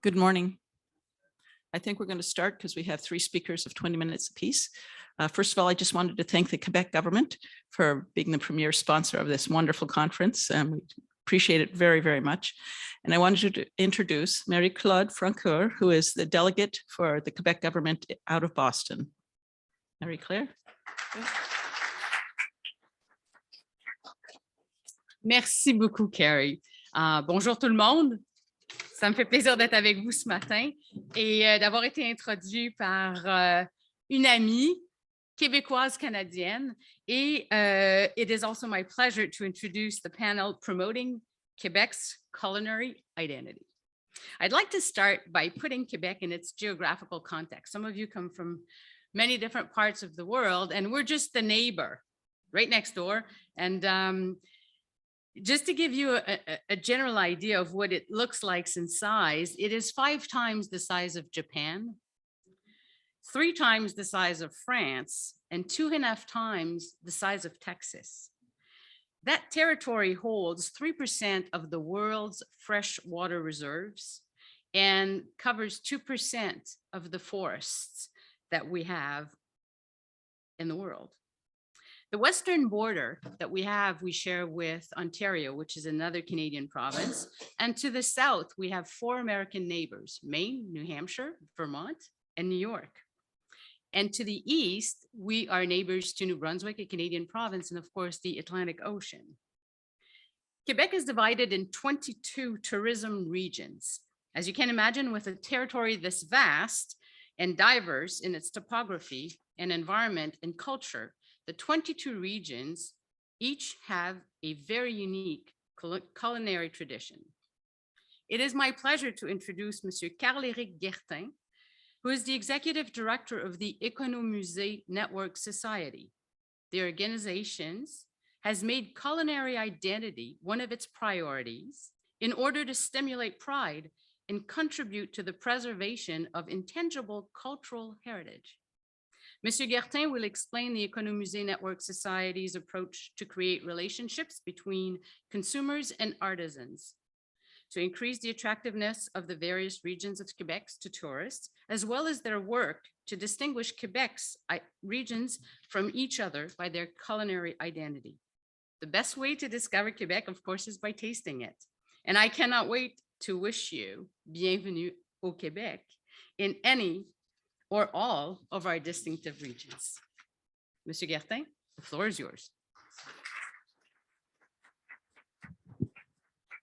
Good morning. I think we're going to start because we have 3 speakers of 20 minutes apiece. First of all, I just wanted to thank the Quebec government for being the premier sponsor of this wonderful conference. We appreciate it very, very much. And I wanted to introduce Marie-Claude Francoeur, who is the delegate for the Quebec government out of Boston. Marie-Claire. Merci beaucoup, Carrie. Bonjour tout le monde. Ça me fait plaisir d'être avec vous ce matin et d'avoir été introduit par une amie québécoise-canadienne. Et it is also my pleasure to introduce the panel promoting Quebec's culinary identity. I'd like to start by putting Quebec in its geographical context. Some of you come from many different parts of the world, and we're just the neighbor right next door. And just to give you a general idea of what it looks like in size, it is 5 times the size of Japan, 3 times the size of France, and 2.5 times the size of Texas. That territory holds 3% of the world's freshwater reserves and covers 2% of the forests that we have in the world. The western border that we share with Ontario, which is another Canadian province. And to the south, we have 4 American neighbors, Maine, New Hampshire, Vermont, and New York. And to the east, we are neighbors to New Brunswick, a Canadian province, and of course, the Atlantic Ocean. Quebec is divided in 22 tourism regions. As you can imagine, with a territory this vast and diverse in its topography and environment and culture, the 22 regions each have a very unique culinary tradition. It is my pleasure to introduce Monsieur Carl-Éric Guertin, who is the executive director of the ÉCONOMUSÉE Network Society. The organization has made culinary identity one of its priorities in order to stimulate pride and contribute to the preservation of intangible cultural heritage. Monsieur Guertin will explain the ÉCONOMUSÉE Network Society's approach to create relationships between consumers and artisans, to increase the attractiveness of the various regions of Quebec to tourists, as well as their work to distinguish Quebec's regions from each other by their culinary identity. The best way to discover Quebec, of course, is by tasting it. And I cannot wait to wish you bienvenue au Québec in any or all of our distinctive regions. Monsieur Guertin, the floor is yours.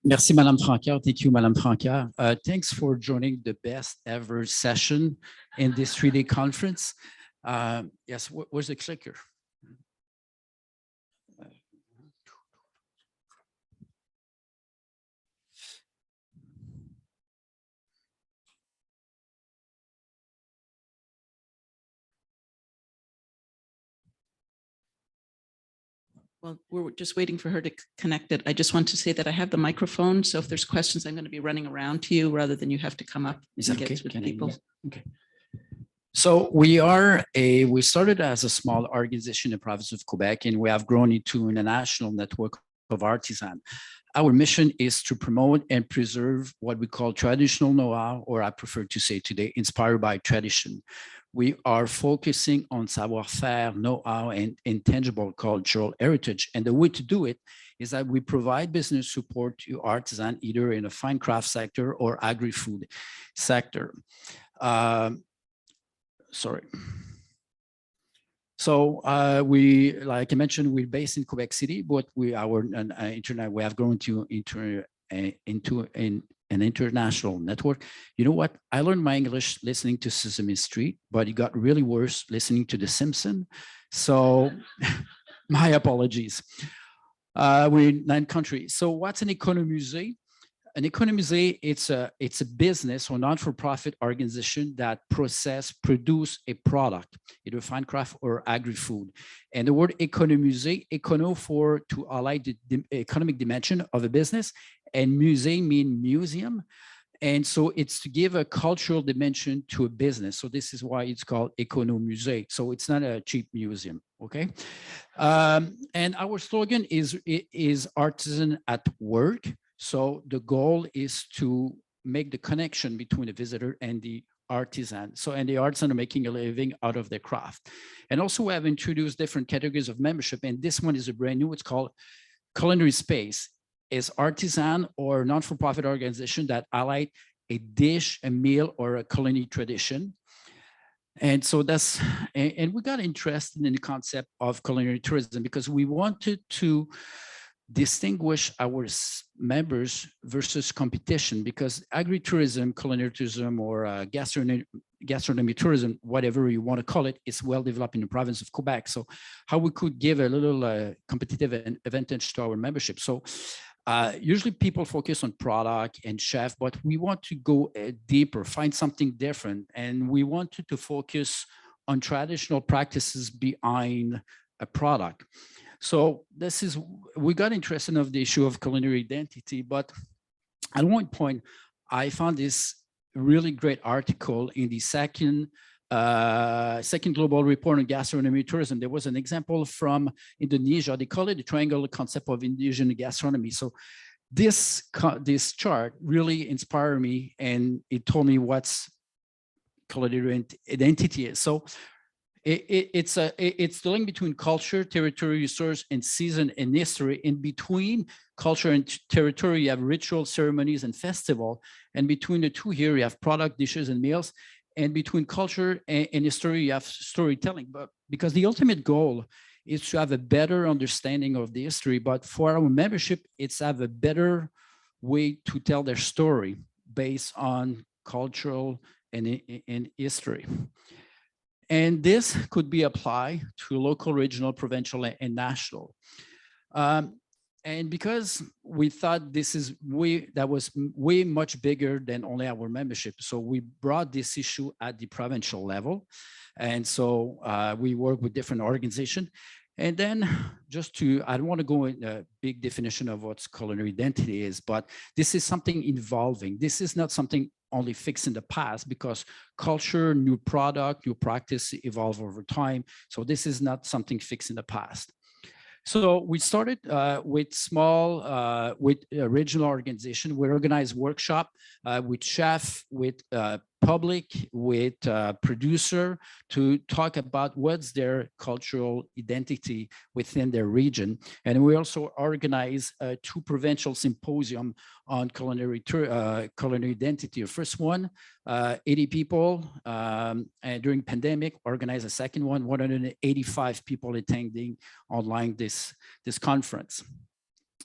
Merci, Madame Francoeur. Thank you, Madame Francoeur. Thanks for joining the best ever session in this 3-day conference. Yes, where's the clicker? Well, we're just waiting for her to connect it. I just want to say that I have the microphone. So if there's questions, I'm going to be running around to you rather than you have to come up. Is that okay? People. Okay. So we started as a small organization in the province of Quebec, and we have grown into a national network of artisans. Our mission is to promote and preserve what we call traditional know-how, or I prefer to say today, inspired by tradition. We are focusing on savoir-faire, know-how, and intangible cultural heritage. And the way to do it is that we provide business support to artisans, either in the fine craft sector or agri-food sector. So like I mentioned, we're based in Quebec City, but we have grown into an international network. You know what? I learned my English listening to Sesame Street, but it got really worse listening to The Simpsons. So my apologies. We're in 9 countries. So what's an ÉCONOMUSÉE? An ÉCONOMUSÉE, it's a business or non-for-profit organization that produce a product, either fine craft or agri-food. And the word ÉCONOMUSÉE, écono to highlight the economic dimension of a business, and musée mean museum. And so it's to give a cultural dimension to a business. So this is why it's called ÉCONOMUSÉE. So it's not a cheap museum, okay? And our slogan is artisan at work. So the goal is to make the connection between the visitor and the artisan. So, and the artisan are making a living out of their craft. And also we have introduced different categories of membership. And this one is a brand new, it's called Culinary Space. Is artisan or non-for-profit organization that highlight a dish, a meal, or a culinary tradition. And so that's, and we got interested in the concept of culinary tourism because we wanted to distinguish our members versus competition, because agritourism, culinary tourism, or gastronomy tourism, whatever you want to call it, is well developed in the province of Quebec. So how we could give a little competitive advantage to our membership. So usually people focus on product and chef, but we want to go deeper, find something different. And we wanted to focus on traditional practices behind a product. So this is, we got interested in the issue of culinary identity, but at one point I found this really great article in the second global report on gastronomy tourism. There was an example from Indonesia. They call it the triangle concept of Indonesian gastronomy. So this chart really inspired me, and it told me what's culinary identity is. So it's the link between culture, territory, resource, and season and history. In between culture and territory, you have ritual, ceremonies, and festival. And between the two here, you have product, dishes, and meals. And between culture and history, you have storytelling. But because the ultimate goal is to have a better understanding of the history, but for our membership, it's have a better way to tell their story based on cultural and history. And this could be applied to local, regional, provincial, and national. And because we thought this is that was way much bigger than only our membership. So we brought this issue at the provincial level. And so we work with different organizations. And then just to, I don't want to go in a big definition of what culinary identity is, but this is something evolving. This is not something only fixed in the past, because culture, new product, new practice evolve over time. So this is not something fixed in the past. So we started with small, with a regional organization. We organized workshop with chef, with public, with producer, to talk about what's their cultural identity within their region. And we also organized 2 provincial symposium on culinary identity. The first one, 80 people, and during pandemic, organized a second one, 185 people attending online this conference.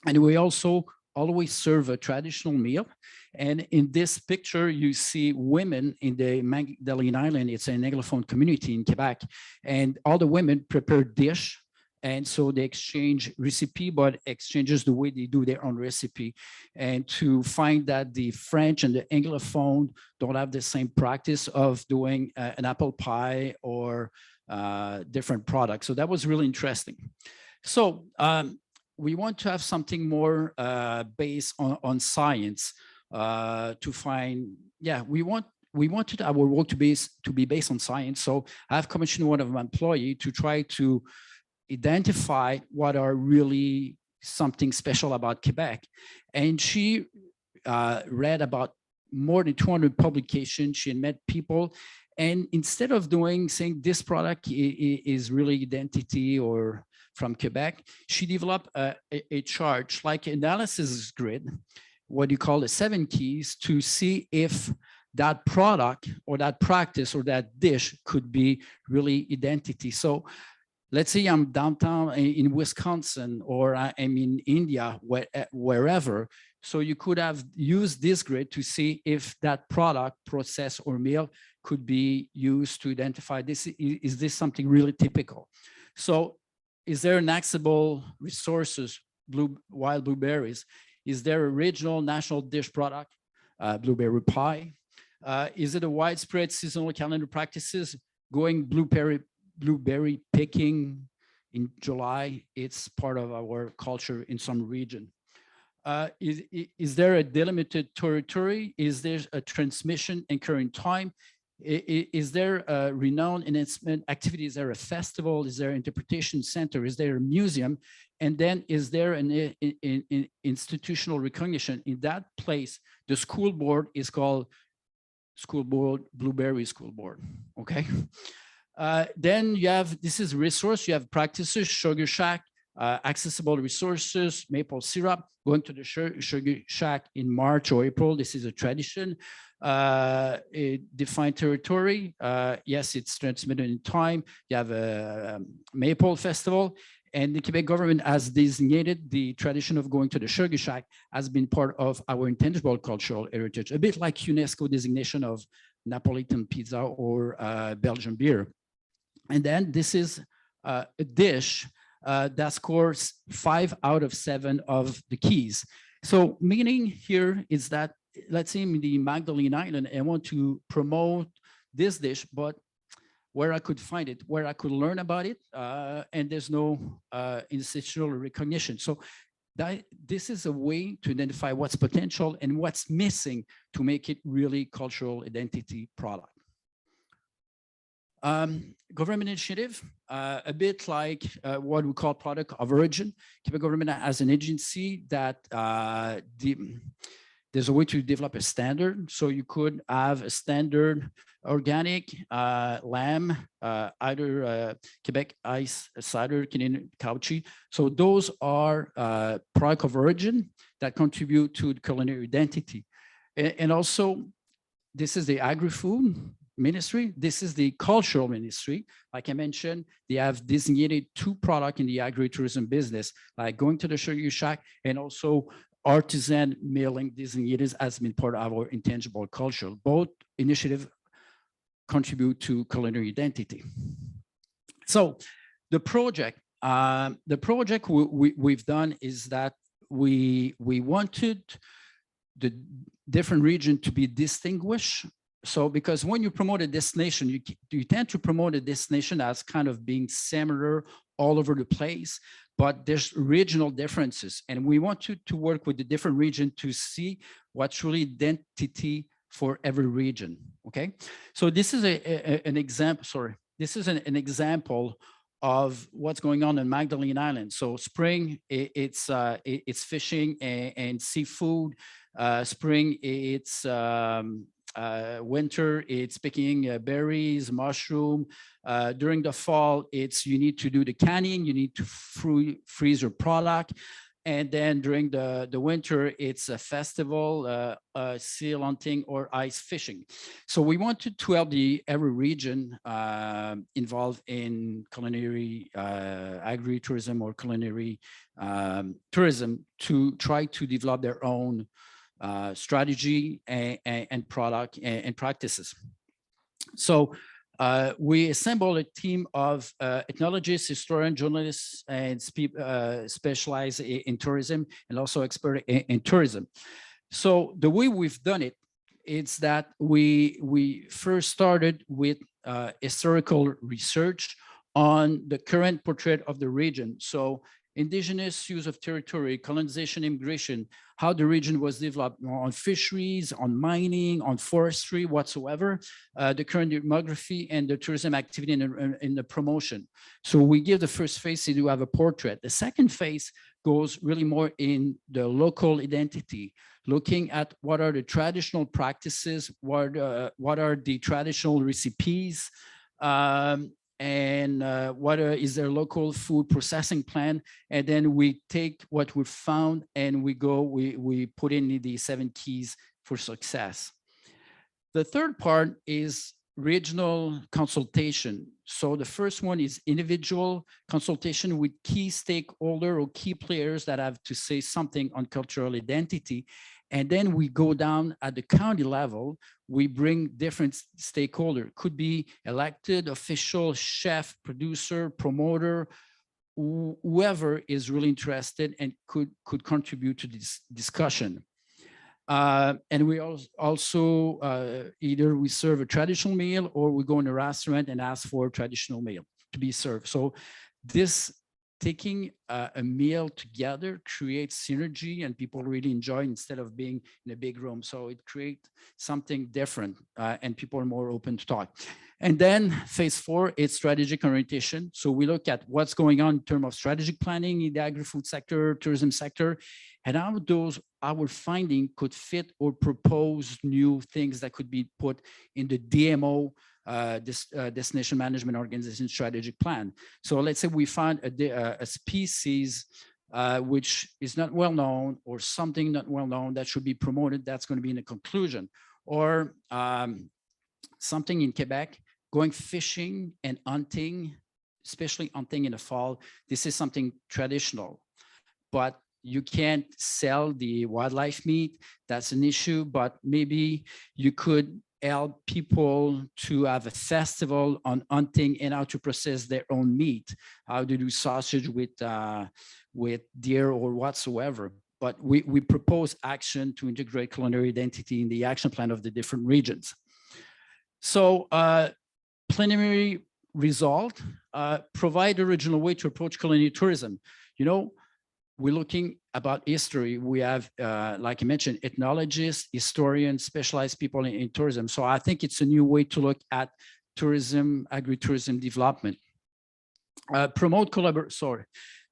And we also always serve a traditional meal. And in this picture, you see women in the Magdalene Island. It's an Anglophone community in Quebec. And all the women prepare dish. And so they exchange recipe, but exchanges the way they do their own recipe. And to find that the French and the Anglophone don't have the same practice of doing an apple pie or different products. So that was really interesting. So we want to have something more based on science to find, we wanted our work to be based on science. So I've commissioned one of my employees to try to identify what are really something special about Quebec. And she read about more than 200 publications. She had met people. And instead of saying this product is really identity or from Quebec, she developed a chart, like analysis grid, what you call the 7 keys, to see if that product or that practice or that dish could be really identity. So let's say I'm downtown in Wisconsin, or I'm in India, wherever. So you could have used this grid to see if that product, process, or meal could be used to identify this. Is this something really typical? So is there an accessible resources, wild blueberries? Is there a regional national dish product, blueberry pie? Is it a widespread seasonal calendar practices, going blueberry picking in July? It's part of our culture in some region. Is there a delimited territory? Is there a transmission occurring time? Is there a renowned enhancement activity? Is there a festival? Is there an interpretation center? Is there a museum? And then is there an institutional recognition? In that place, the school board is called School Board, Blueberry School Board, okay? Then you have, this is resource, you have practices, Sugar Shack, accessible resources, maple syrup, going to the Sugar Shack in March or April. This is a tradition. A defined territory. Yes, it's transmitted in time. You have a maple festival, and the Quebec government has designated the tradition of going to the Sugar Shack as being part of our intangible cultural heritage, a bit like UNESCO designation of Napolitan pizza or Belgian beer. And then this is a dish that scores 5 out of 7 of the keys. So meaning here is that, let's say in the Magdalene Island, I want to promote this dish, but where I could find it, where I could learn about it, and there's no institutional recognition. So this is a way to identify what's potential and what's missing to make it really cultural identity product. Government initiative, a bit like what we call product of origin. Quebec government has an agency that there's a way to develop a standard. So you could have a standard organic lamb, either Quebec ice cider, Canadian cow cheese. So those are product of origin that contribute to the culinary identity. And also, this is the agri-food ministry. This is the cultural ministry. Like I mentioned, they have designated 2 products in the agritourism business, like going to the Sugar Shack and also artisan milling designated as been part of our intangible culture. Both initiatives contribute to culinary identity. So the project we've done is that we wanted the different region to be distinguished. So because when you promote a destination, you tend to promote a destination as kind of being similar all over the place, but there's regional differences. And we want to work with the different region to see what's really identity for every region, okay? So this is an example, sorry. This is an example of what's going on in Magdalene Island. So spring, it's fishing and seafood. Spring, it's winter, it's picking berries, mushroom. During the fall, you need to do the canning, you need to freeze your product. And then during the winter, it's a festival, seal hunting or ice fishing. So we wanted to help every region involved in culinary agritourism or culinary tourism to try to develop their own strategy and product and practices. So we assembled a team of ethnologists, historians, journalists, and specialized in tourism and also expert in tourism. So the way we've done it is that we first started with historical research on the current portrait of the region. So indigenous use of territory, colonization, immigration, how the region was developed on fisheries, on mining, on forestry, whatsoever, the current demography and the tourism activity in the promotion. So we give the first phase to have a portrait. The second phase goes really more in the local identity, looking at what are the traditional practices, what are the traditional recipes, and what is their local food processing plan. And then we take what we found and we put in the 7 keys for success. The third part is regional consultation. So the first one is individual consultation with key stakeholder or key players that have to say something on cultural identity. And then we go down at the county level, we bring different stakeholders, could be elected official, chef, producer, promoter, whoever is really interested and could contribute to this discussion. And we also either we serve a traditional meal or we go in a restaurant and ask for a traditional meal to be served. So this taking a meal together creates synergy and people really enjoy instead of being in a big room. So it creates something different and people are more open to talk. And then phase 4 is strategic orientation. So we look at what's going on in terms of strategic planning in the agri-food sector, tourism sector, and how our finding could fit or propose new things that could be put in the DMO, Destination Management Organization strategic plan. So let's say we find a species which is not well known or something not well known that should be promoted, that's going to be in the conclusion. Or something in Quebec, going fishing and hunting, especially hunting in the fall. This is something traditional, but you can't sell the wildlife meat. That's an issue, but maybe you could help people to have a festival on hunting and how to process their own meat, how to do sausage with deer or whatsoever. But we propose action to integrate culinary identity in the action plan of the different regions. So preliminary result, provide original way to approach culinary tourism. You know, we're looking about history. We have, like I mentioned, ethnologists, historians, specialized people in tourism. So I think it's a new way to look at tourism, agritourism development.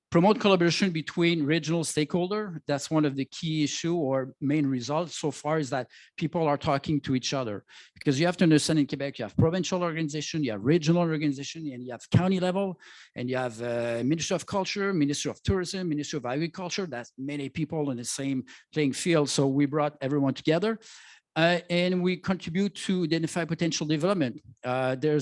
Promote collaboration between regional stakeholder. That's one of the key issue or main results so far is that people are talking to each other, because you have to understand in Quebec, you have provincial organization, you have regional organization, and you have county level, and you have Ministry of Culture, Ministry of Tourism, Ministry of Agriculture. That's many people in the same playing field. So we brought everyone together. And we contribute to identify potential development.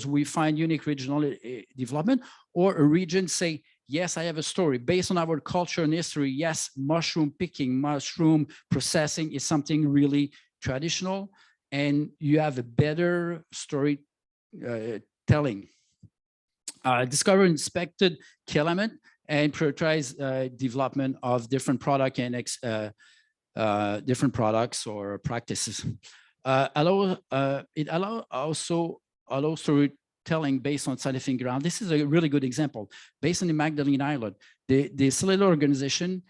We find unique regional development, or a region say, yes, I have a story based on our culture and history. Yes, mushroom picking, mushroom processing is something really traditional, and you have a better story telling. Discover inspected key element and prioritize development of different product and different products or practices. It also allows storytelling based on scientific ground. This is a really good example. Based on the Magdalene Island, the cellular organization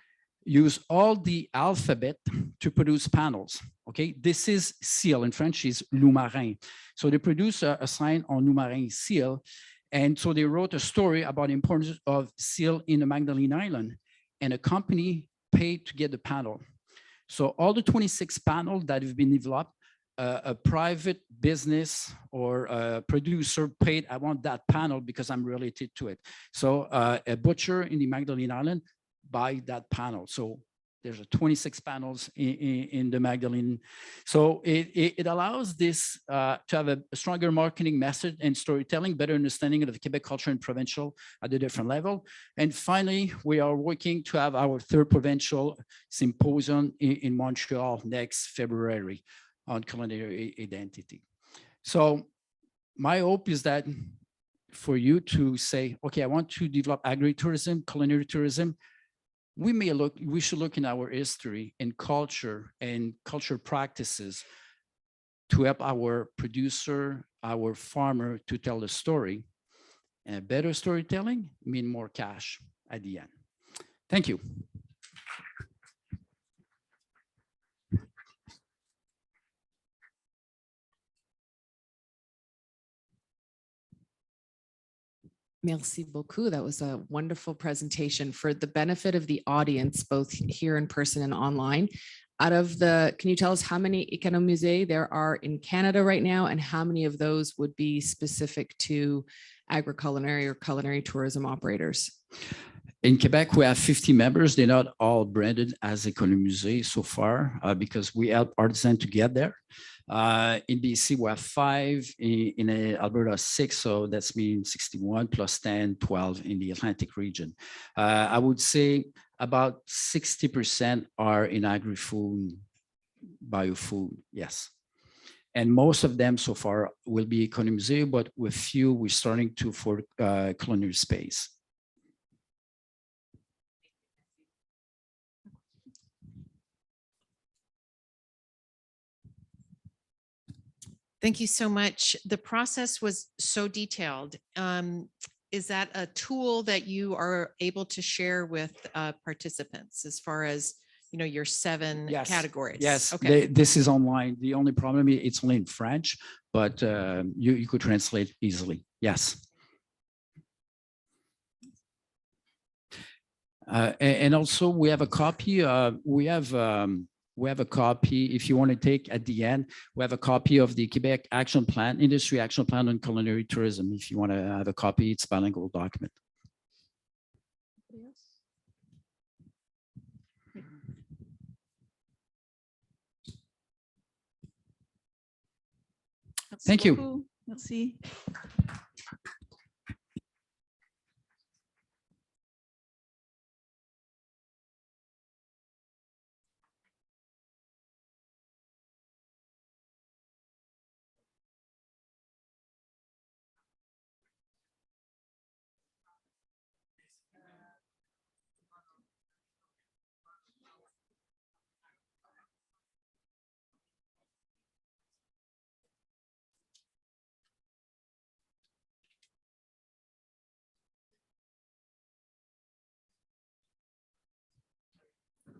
use all the alphabet to produce panels. Okay, this is seal in French is loup marin. So they produce a sign on loup marin seal, and so they wrote a story about the importance of seal in the Magdalene Island, and a company paid to get the panel. So all the 26 panels that have been developed, a private business or a producer paid, I want that panel because I'm related to it. So a butcher in the Magdalene Island buy that panel. So there's 26 panels in the Magdalene. So it allows this to have a stronger marketing message and storytelling, better understanding of the Quebec culture and provincial at a different level. And finally, we are working to have our third provincial symposium in Montreal next February on culinary identity. So my hope is that for you to say, okay, I want to develop agritourism, culinary tourism, we should look in our history and culture practices to help our producer, our farmer to tell the story. And better storytelling mean more cash at the end. Thank you. Merci beaucoup. That was a wonderful presentation. For the benefit of the audience, both here in person and online, can you tell us how many ÉCONOMUSÉE there are in Canada right now, and how many of those would be specific to agri-culinary or culinary tourism operators? In Quebec, we have 50 members. They're not all branded as ÉCONOMUSÉE so far because we help artisans to get there. In BC, we have 5, in Alberta 6, so that's means 61 plus 10, 12 in the Atlantic region. I would say about 60% are in agri-food, biofood, yes. And most of them so far will be ÉCONOMUSÉE, but with few, we're starting to for Culinary Space. Thank you so much. The process was so detailed. is that a tool that you are able to share with participants as far as, you know, your 7 Yes. categories? Yes, Okay. this is online. The only problem is it's only in French, but you could translate easily. Yes. And also we have a copy. We have a copy. If you want to take at the end, we have a copy of the Quebec Action Plan, Industry Action Plan on Culinary Tourism. If you want to have a copy, it's a bilingual document. Thank you. Merci.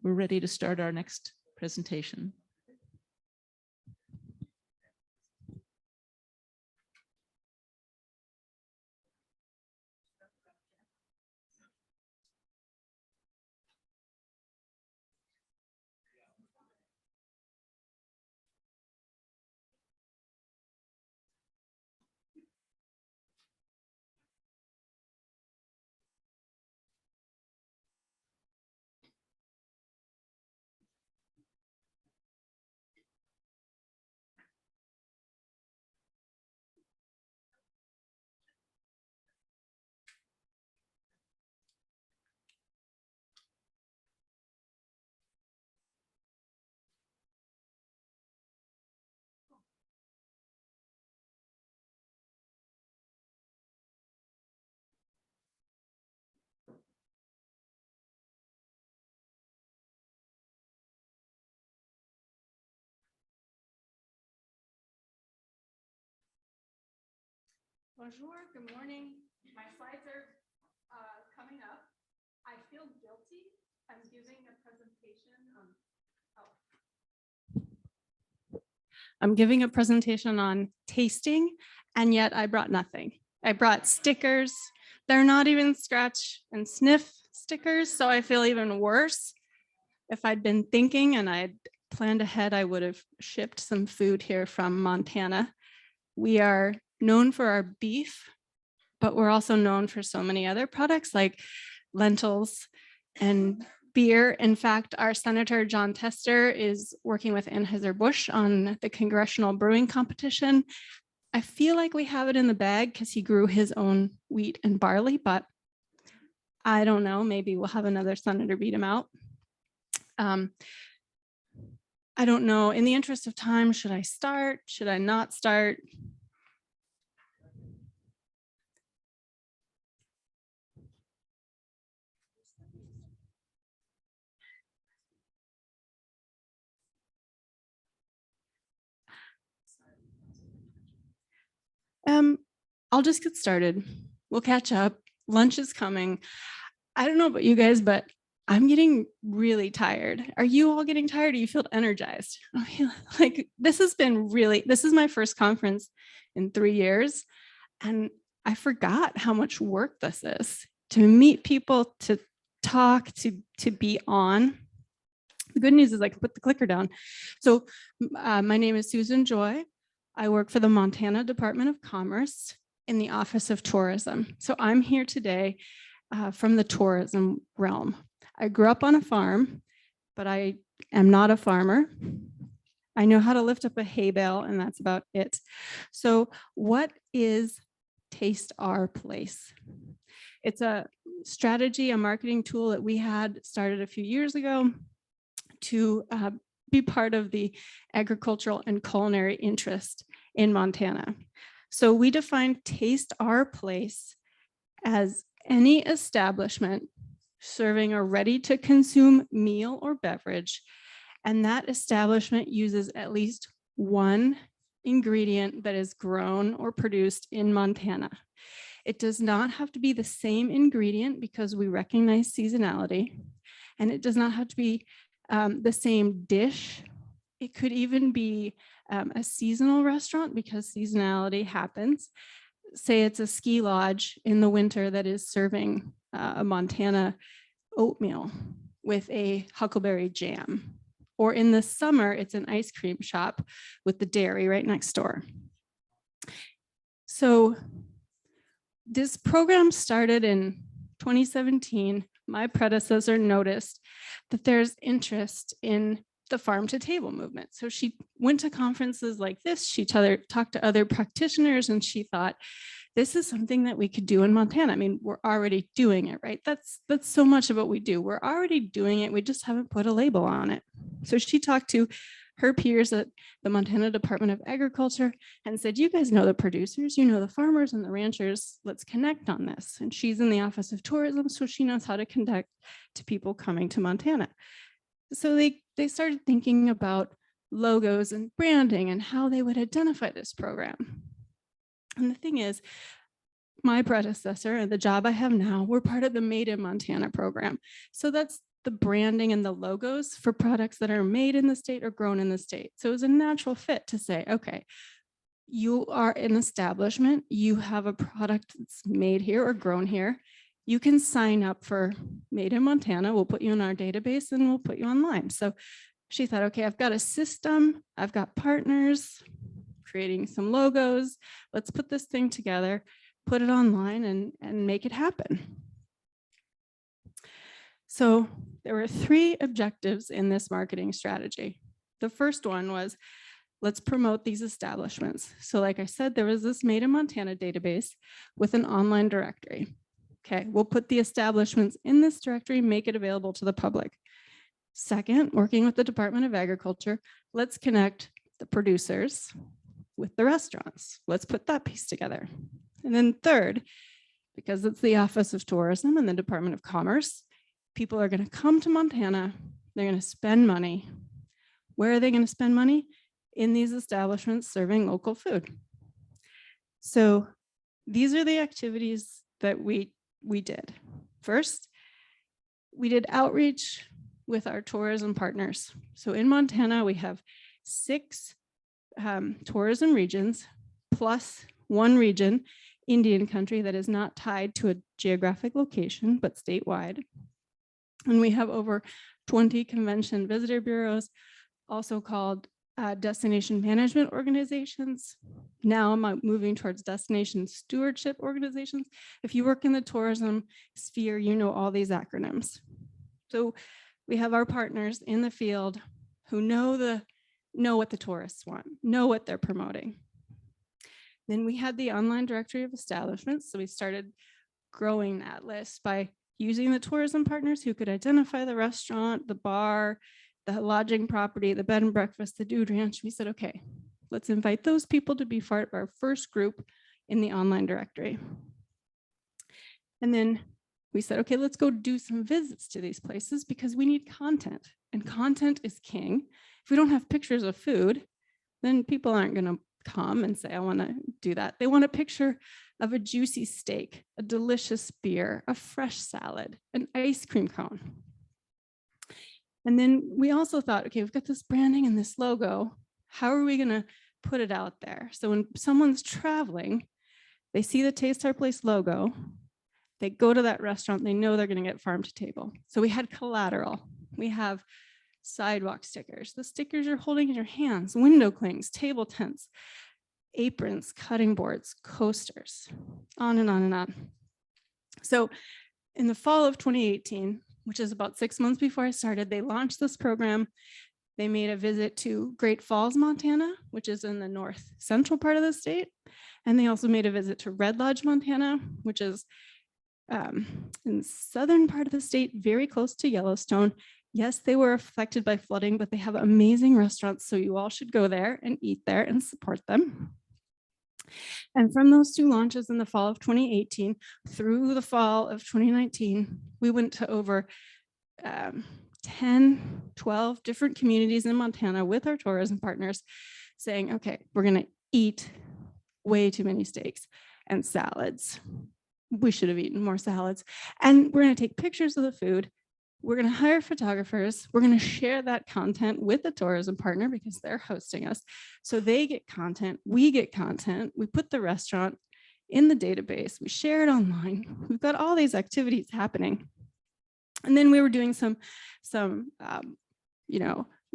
We're ready to start our next presentation. Bonjour, good morning. My slides are coming up. I feel guilty. I'm giving a presentation I'm giving a presentation on tasting, and yet I brought nothing. I brought stickers. They're not even scratch and sniff stickers, so I feel even worse. If I'd been thinking and I'd planned ahead, I would have shipped some food here from Montana. We are known for our beef, but we're also known for so many other products like lentils and beer. In fact, our Senator John Tester is working with Anheuser-Busch on the congressional brewing competition. I feel like we have it in the bag because he grew his own wheat and barley, but I don't know, maybe we'll have another senator beat him out. I don't know, in the interest of time, should I start? Should I not start? I'll just get started. We'll catch up. Lunch is coming. I don't know about you guys, but I'm getting really tired. Are you all getting tired? Or you feel energized? I feel like this is my first conference in 3 years. And I forgot how much work this is to meet people, to talk, to be on. The good news is I can put the clicker down. So my name is Susan Joy. I work for the Montana Department of Commerce in the Office of Tourism. So I'm here today from the tourism realm. I grew up on a farm, but I am not a farmer. I know how to lift up a hay bale, and that's about it. So what is Taste Our Place? It's a strategy, a marketing tool that we had started a few years ago to be part of the agricultural and culinary interest in Montana. So we define Taste Our Place as any establishment serving a ready-to-consume meal or beverage, and that establishment uses at least one ingredient that is grown or produced in Montana. It does not have to be the same ingredient because we recognize seasonality, and it does not have to be the same dish. It could even be a seasonal restaurant because seasonality happens. Say it's a ski lodge in the winter that is serving a Montana oatmeal with a huckleberry jam. Or in the summer, it's an ice cream shop with the dairy right next door. So this program started in 2017. My predecessor noticed that there's interest in the farm to table movement. So she went to conferences like this. She talked to other practitioners, and she thought, this is something that we could do in Montana. I mean, we're already doing it, right? That's so much of what we do. We're already doing it. We just haven't put a label on it. So she talked to her peers at the Montana Department of Agriculture and said, you guys know the producers, you know the farmers and the ranchers, let's connect on this. And she's in the Office of Tourism, so she knows how to connect to people coming to Montana. So they started thinking about logos and branding and how they would identify this program. And the thing is, my predecessor and the job I have now, we're part of the Made in Montana program. So that's the branding and the logos for products that are made in the state or grown in the state. So it was a natural fit to say, okay, you are an establishment, you have a product that's made here or grown here. You can sign up for Made in Montana. We'll put you in our database and we'll put you online. So she thought, okay, I've got a system, I've got partners, creating some logos. Let's put this thing together, put it online and make it happen. So there were 3 objectives in this marketing strategy. The first one was, let's promote these establishments. So like I said, there was this Made in Montana database with an online directory. Okay, we'll put the establishments in this directory, make it available to the public. Second, working with the Department of Agriculture, let's connect the producers with the restaurants. Let's put that piece together. And then third, because it's the Office of Tourism and the Department of Commerce, people are going to come to Montana, they're going to spend money. Where are they going to spend money? In these establishments serving local food. So these are the activities that we did. First, we did outreach with our tourism partners. So in Montana, we have 6 tourism regions plus 1 region, Indian country, that is not tied to a geographic location, but statewide. And we have over 20 convention visitor bureaus, also called destination management organizations. Now I'm moving towards destination stewardship organizations. If you work in the tourism sphere, you know all these acronyms. So we have our partners in the field who know what the tourists want, know what they're promoting. Then we had the online directory of establishments. So we started growing that list by using the tourism partners who could identify the restaurant, the bar, the lodging property, the bed and breakfast, the dude ranch. We said, okay, let's invite those people to be part of our first group in the online directory. And then we said, okay, let's go do some visits to these places because we need content, and content is king. If we don't have pictures of food, then people aren't going to come and say, I want to do that. They want a picture of a juicy steak, a delicious beer, a fresh salad, an ice cream cone. And then we also thought, okay, we've got this branding and this logo. How are we going to put it out there? So when someone's traveling, they see the Taste Our Place logo, they go to that restaurant, they know they're going to get farm to table. So we had collateral. We have sidewalk stickers, the stickers you're holding in your hands, window clings, table tents, aprons, cutting boards, coasters, on and on and on. So in the fall of 2018, which is about 6 months before I started, they launched this program. They made a visit to Great Falls, Montana, which is in the north central part of the state. And they also made a visit to Red Lodge, Montana, which is in the southern part of the state, very close to Yellowstone. Yes, they were affected by flooding, but they have amazing restaurants. So you all should go there and eat there and support them. And from those 2 launches in the fall of 2018 through the fall of 2019, we went to over 10, 12 different communities in Montana with our tourism partners saying, okay, we're going to eat way too many steaks and salads we should have eaten more salads. And we're going to take pictures of the food. We're going to hire photographers. We're going to share that content with the tourism partner because they're hosting us. So they get content, we get content. We put the restaurant in the database. We share it online. We've got all these activities happening. And then we were doing some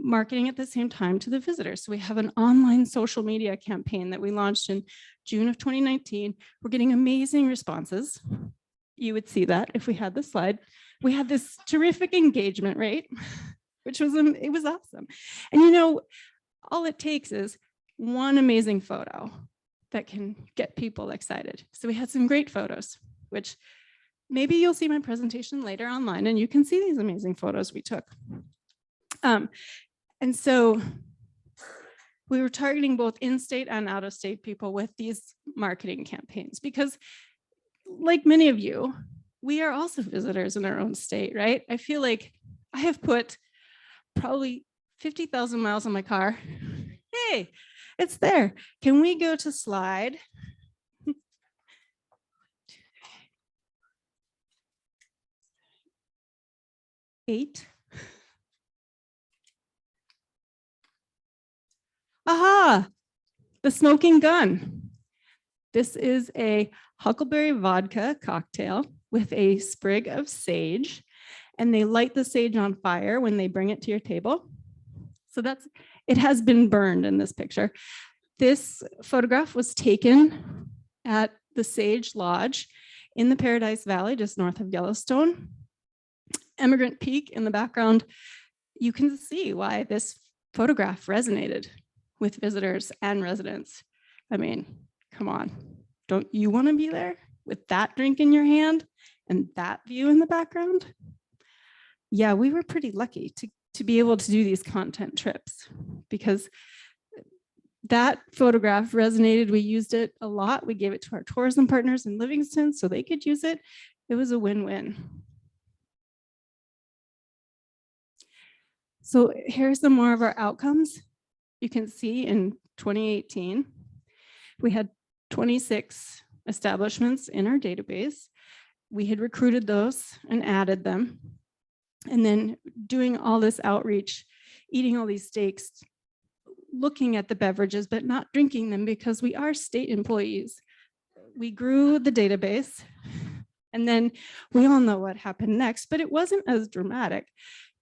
marketing at the same time to the visitors. So we have an online social media campaign that we launched in June of 2019. We're getting amazing responses. You would see that if we had the slide. We had this terrific engagement rate, which was, it was awesome. And all it takes is one amazing photo that can get people excited. So we had some great photos, which maybe you'll see my presentation later online and you can see these amazing photos we took. And so we were targeting both in-state and out-of-state people with these marketing campaigns because, like many of you, we are also visitors in our own state, right? I feel like I have put probably 50,000 miles on my car. Hey, it's there. Can we go to slide? 8. Aha, the smoking gun. This is a huckleberry vodka cocktail with a sprig of sage, and they light the sage on fire when they bring it to your table. So it has been burned in this picture. This photograph was taken at the Sage Lodge in the Paradise Valley, just north of Yellowstone. Emigrant Peak in the background. You can see why this photograph resonated with visitors and residents. I mean, come on, don't you want to be there with that drink in your hand and that view in the background? Yeah, we were pretty lucky to be able to do these content trips because that photograph resonated. We used it a lot. We gave it to our tourism partners in Livingston so they could use it. It was a win-win. So here's some more of our outcomes. You can see in 2018, we had 26 establishments in our database. We had recruited those and added them. And then doing all this outreach, eating all these steaks, looking at the beverages, but not drinking them because we are state employees. We grew the database, and then we all know what happened next, but it wasn't as dramatic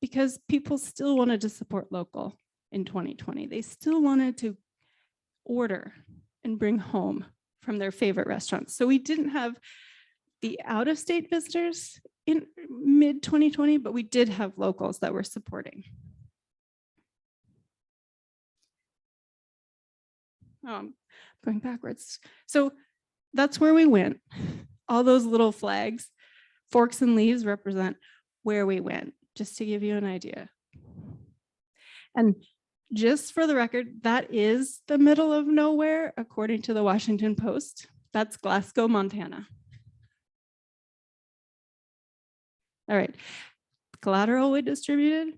because people still wanted to support local in 2020. They still wanted to order and bring home from their favorite restaurants. So we didn't have the out-of-state visitors in mid 2020, but we did have locals that were supporting. Going backwards. So that's where we went. All those little flags, forks and leaves represent where we went, just to give you an idea. And just for the record, that is the middle of nowhere, according to the Washington Post. That's Glasgow, Montana. All right, collateral we distributed,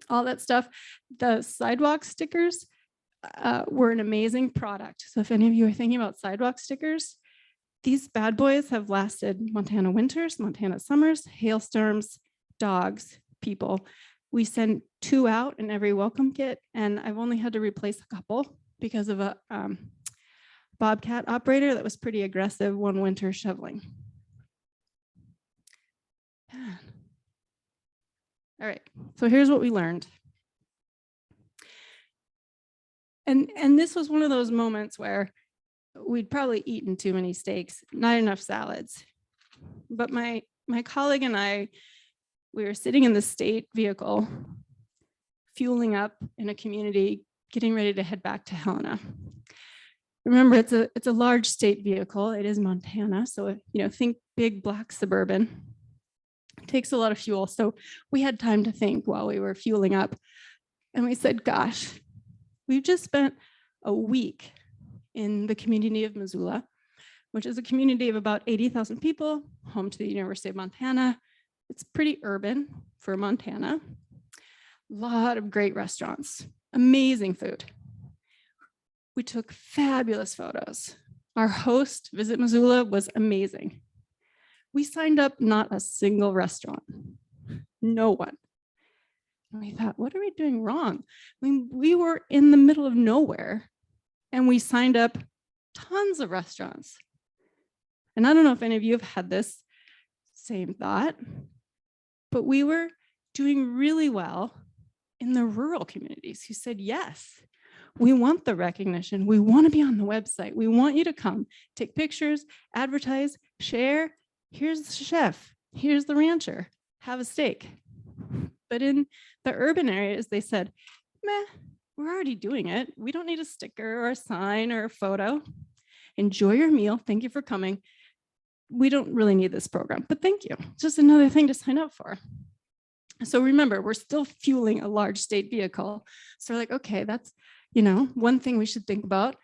all that stuff. The sidewalk stickers were an amazing product. So if any of you are thinking about sidewalk stickers, these bad boys have lasted Montana winters, Montana summers, hailstorms, dogs, people. We send 2 out in every welcome kit, and I've only had to replace a couple because of a bobcat operator that was pretty aggressive one winter shoveling. All right, so here's what we learned. And this was one of those moments where we'd probably eaten too many steaks, not enough salads. But my colleague and I, we were sitting in the state vehicle, fueling up in a community, getting ready to head back to Helena. Remember, it's a large state vehicle. It is Montana, so think big black Suburban. It takes a lot of fuel, so we had time to think while we were fueling up, and we said, "Gosh, we've just spent a week in the community of Missoula, which is a community of about 80,000 people, home to the University of Montana. It's pretty urban for Montana. A lot of great restaurants, amazing food. We took fabulous photos Our host, Visit Missoula, was amazing. We signed up not a single restaurant, no one. And we thought, what are we doing wrong? I mean, we were in the middle of nowhere and we signed up tons of restaurants. And I don't know if any of you have had this same thought, but we were doing really well in the rural communities who said, yes, we want the recognition. We want to be on the website. We want you to come, take pictures, advertise, share. Here's the chef. Here's the rancher. Have a steak. But in the urban areas, they said, meh, we're already doing it. We don't need a sticker or a sign or a photo. Enjoy your meal. Thank you for coming. We don't really need this program, but thank you. Just another thing to sign up for. So remember, we're still fueling a large state vehicle. So we're like, okay, that's, one thing we should think about.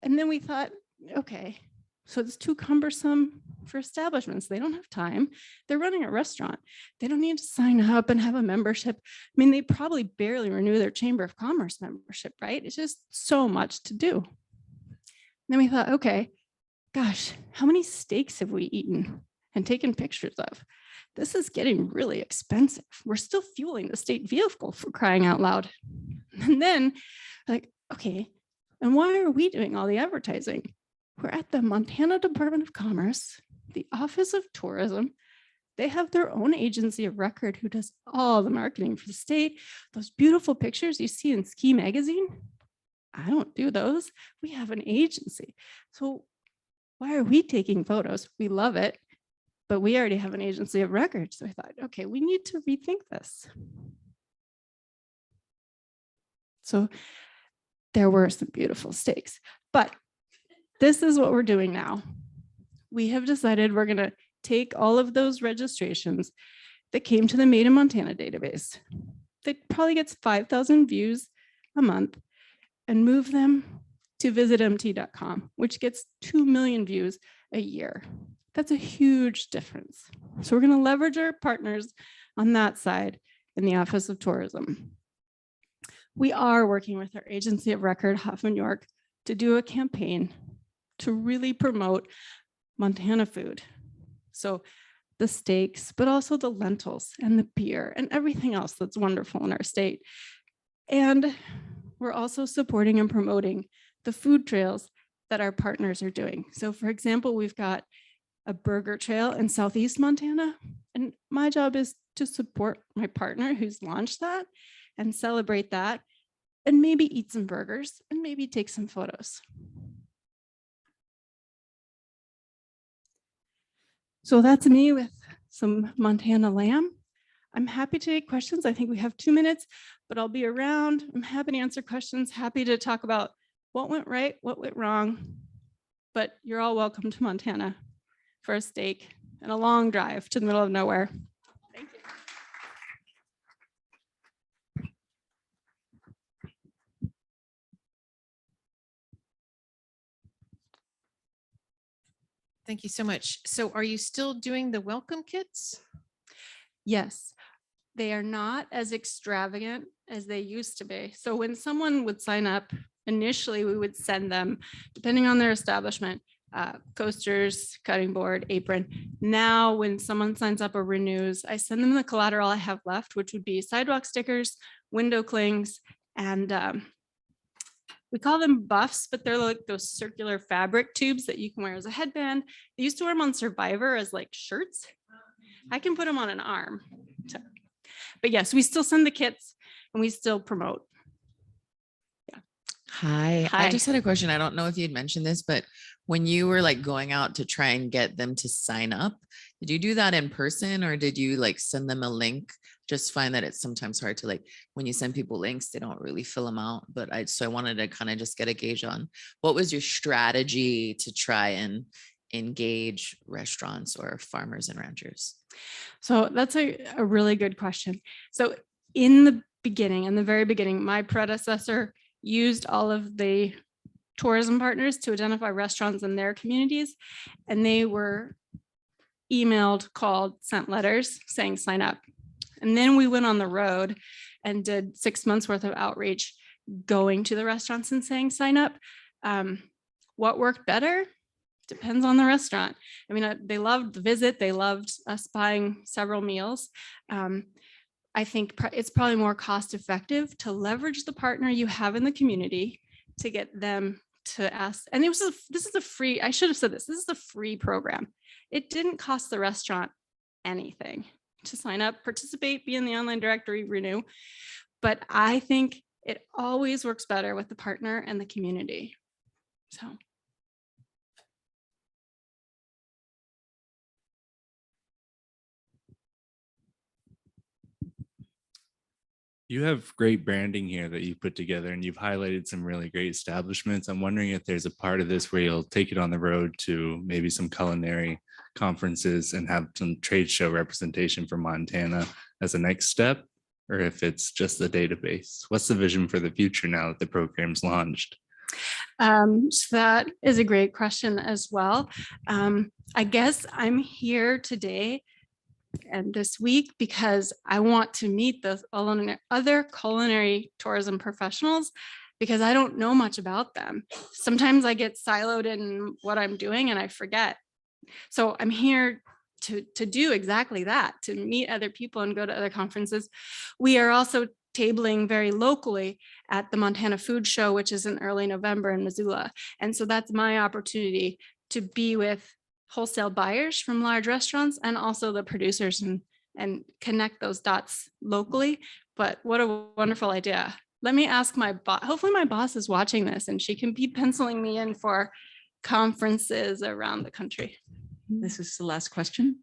And then we thought, okay, so it's too cumbersome for establishments. They don't have time. They're running a restaurant. They don't need to sign up and have a membership. I mean, they probably barely renew their Chamber of Commerce membership, right? It's just so much to do. Then we thought, okay, gosh, how many steaks have we eaten and taken pictures of? This is getting really expensive. We're still fueling the state vehicle, for crying out loud. And then like, okay, and why are we doing all the advertising? We're at the Montana Department of Commerce, the Office of Tourism. They have their own agency of record who does all the marketing for the state. Those beautiful pictures you see in Ski Magazine, I don't do those. We have an agency. So why are we taking photos? We love it, but we already have an agency of record. So I thought, okay, we need to rethink this. So there were some beautiful steaks, but this is what we're doing now. We have decided we're going to take all of those registrations that came to the Made in Montana database that probably gets 5,000 views a month and move them to visitmt.com, which gets 2 million views a year. That's a huge difference. So we're going to leverage our partners on that side in the Office of Tourism. We are working with our agency of record, Hoffman York, to do a campaign to really promote Montana food. So the steaks, but also the lentils and the beer and everything else that's wonderful in our state. And we're also supporting and promoting the food trails that our partners are doing. So for example, we've got a burger trail in Southeast Montana, and my job is to support my partner who's launched that and celebrate that, and maybe eat some burgers and maybe take some photos. So that's me with some Montana lamb. I'm happy to take questions. I think we have 2 minutes, but I'll be around. I'm happy to answer questions, happy to talk about what went right, what went wrong, but you're all welcome to Montana for a steak and a long drive to the middle of nowhere. Thank you. Thank you so much. So are you still doing the welcome kits? Yes, they are not as extravagant as they used to be. So when someone would sign up, initially we would send them, depending on their establishment, coasters, cutting board, apron. Now, when someone signs up or renews, I send them the collateral I have left, which would be sidewalk stickers, window clings, and we call them buffs, but they're like those circular fabric tubes that you can wear as a headband. They used to wear them on Survivor as like shirts. I can put them on an arm. So, but yes, we still send the kits and we still promote. Yeah. Hi, Hi. I just had a question. I don't know if you'd mentioned this, but when you were like going out to try and get them to sign up, did you do that in person or did you like send them a link? Just find that it's sometimes hard to like, when you send people links, they don't really fill them out. But so I wanted to kind of just get a gauge on what was your strategy to try and engage restaurants or farmers and ranchers? So that's a really good question. So in the very beginning, my predecessor used all of the tourism partners to identify restaurants in their communities, and they were emailed, called, sent letters saying sign up. And then we went on the road and did 6 months worth of outreach, going to the restaurants and saying sign up. What worked better? depends on the restaurant. I mean, they loved the visit. They loved us buying several meals. I think it's probably more cost effective to leverage the partner you have in the community to get them to ask. And this is a free, I should have said this is a free program. It didn't cost the restaurant anything to sign up, participate, be in the online directory, renew. But I think it always works better with the partner and the community. So. You have great branding here that you've put together, and you've highlighted some really great establishments. I'm wondering if there's a part of this where you'll take it on the road to maybe some culinary conferences and have some trade show representation for Montana as a next step, or if it's just the database. What's the vision for the future now that the program's launched? So that is a great question as well. I guess I'm here today and this week because I want to meet the other culinary tourism professionals, because I don't know much about them. Sometimes I get siloed in what I'm doing and I forget. So I'm here to do exactly that, to meet other people and go to other conferences. We are also tabling very locally at the Montana Food Show, which is in early November in Missoula. And so that's my opportunity to be with wholesale buyers from large restaurants and also the producers and connect those dots locally. But what a wonderful idea. Let me ask my boss. Hopefully my boss is watching this and she can be penciling me in for conferences around the country. This is the last question.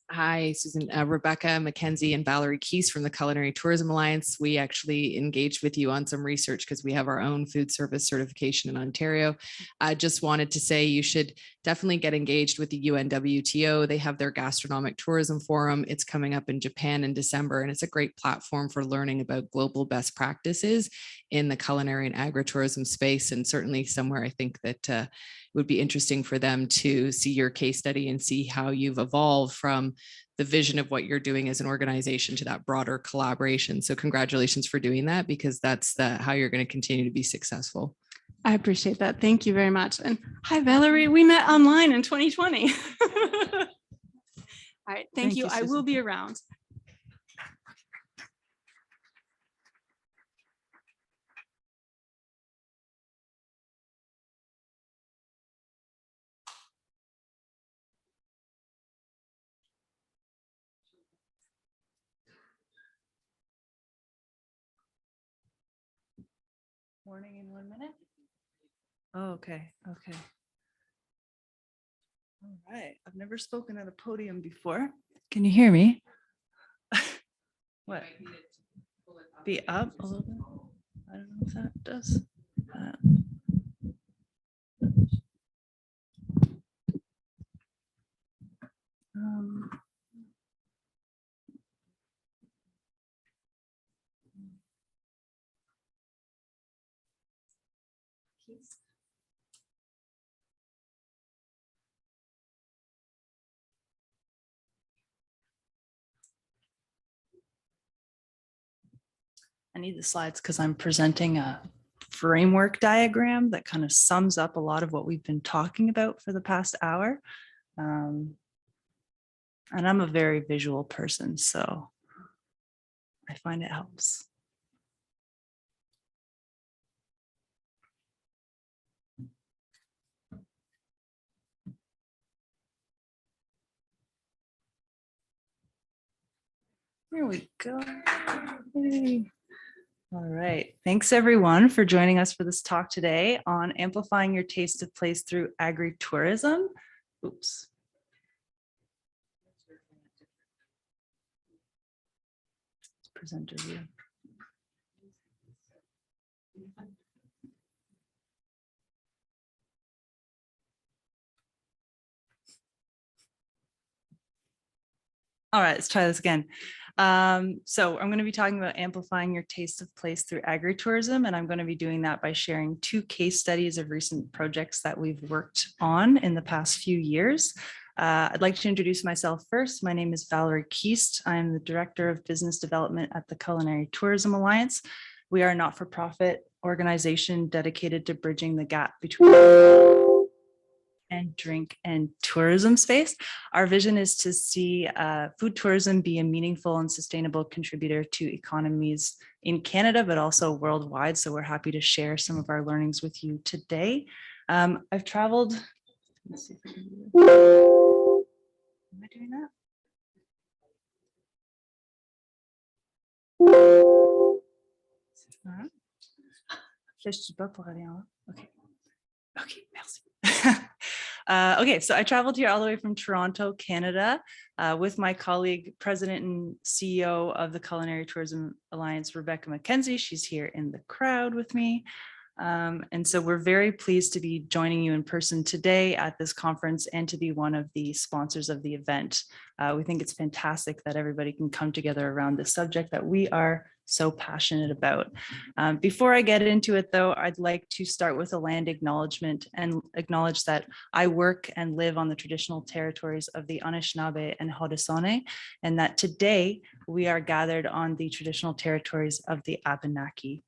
Hi, Susan, Rebecca, Mackenzie, and Valerie Keast from the Culinary Tourism Alliance. We actually engaged with you on some research because we have our own food service certification in Ontario. I just wanted to say you should definitely get engaged with the UNWTO. They have their gastronomic tourism forum. It's coming up in Japan in December, and it's a great platform for learning about global best practices in the culinary and agritourism space, and certainly somewhere I think that would be interesting for them to see your case study and see how you've evolved from the vision of what you're doing as an organization to that broader collaboration. So congratulations for doing that, because that's how you're going to continue to be successful. I appreciate that. Thank you very much. And hi, Valerie. We met online in 2020. All right. Thank you. I will be around. Morning in 1 minute. Oh, okay. Okay. All right. I've never spoken at a podium before. Can you hear me? What? Be up a little bit. I don't know if that does. I need the slides because I'm presenting a framework diagram that kind of sums up a lot of what we've been talking about for the past hour. And I'm a very visual person, so I find it helps. Here we go. Hey. All right. Thanks everyone for joining us for this talk today on amplifying your taste of place through agritourism. Oops. Presenter view. All right, let's try this again. So I'm going to be talking about amplifying your taste of place through agritourism, and I'm going to be doing that by sharing 2 case studies of recent projects that we've worked on in the past few years. I'd like to introduce myself first. My name is Valerie Keast. I'm the Director of Business Development at the Culinary Tourism Alliance. We are a not-for-profit organization dedicated to bridging the gap between and drink and tourism space. Our vision is to see food tourism be a meaningful and sustainable contributor to economies in Canada, but also worldwide. So we're happy to share some of our learnings with you today. I've traveled, let's see if I can do this. Am I doing that? Flèche du bas pour aller en haut. Okay. Okay, merci. Okay, so I traveled here all the way from Toronto, Canada, with my colleague, President and CEO of the Culinary Tourism Alliance, Rebecca Mackenzie. She's here in the crowd with me. And so we're very pleased to be joining you in person today at this conference and to be one of the sponsors of the event. We think it's fantastic that everybody can come together around this subject that we are so passionate about. Before I get into it though, I'd like to start with a land acknowledgement and acknowledge that I work and live on the traditional territories of the Anishinaabe and Haudenosaunee, and that today we are gathered on the traditional territories of the Abenaki.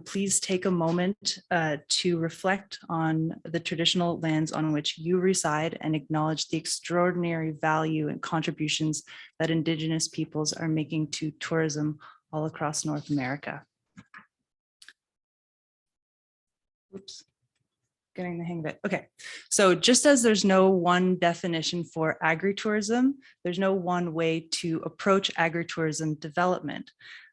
Please take a moment to reflect on the traditional lands on which you reside and acknowledge the extraordinary value and contributions that Indigenous peoples are making to tourism all across North America. Oops, getting the hang of it. Okay, so just as there's no one definition for agritourism, there's no one way to approach agritourism development.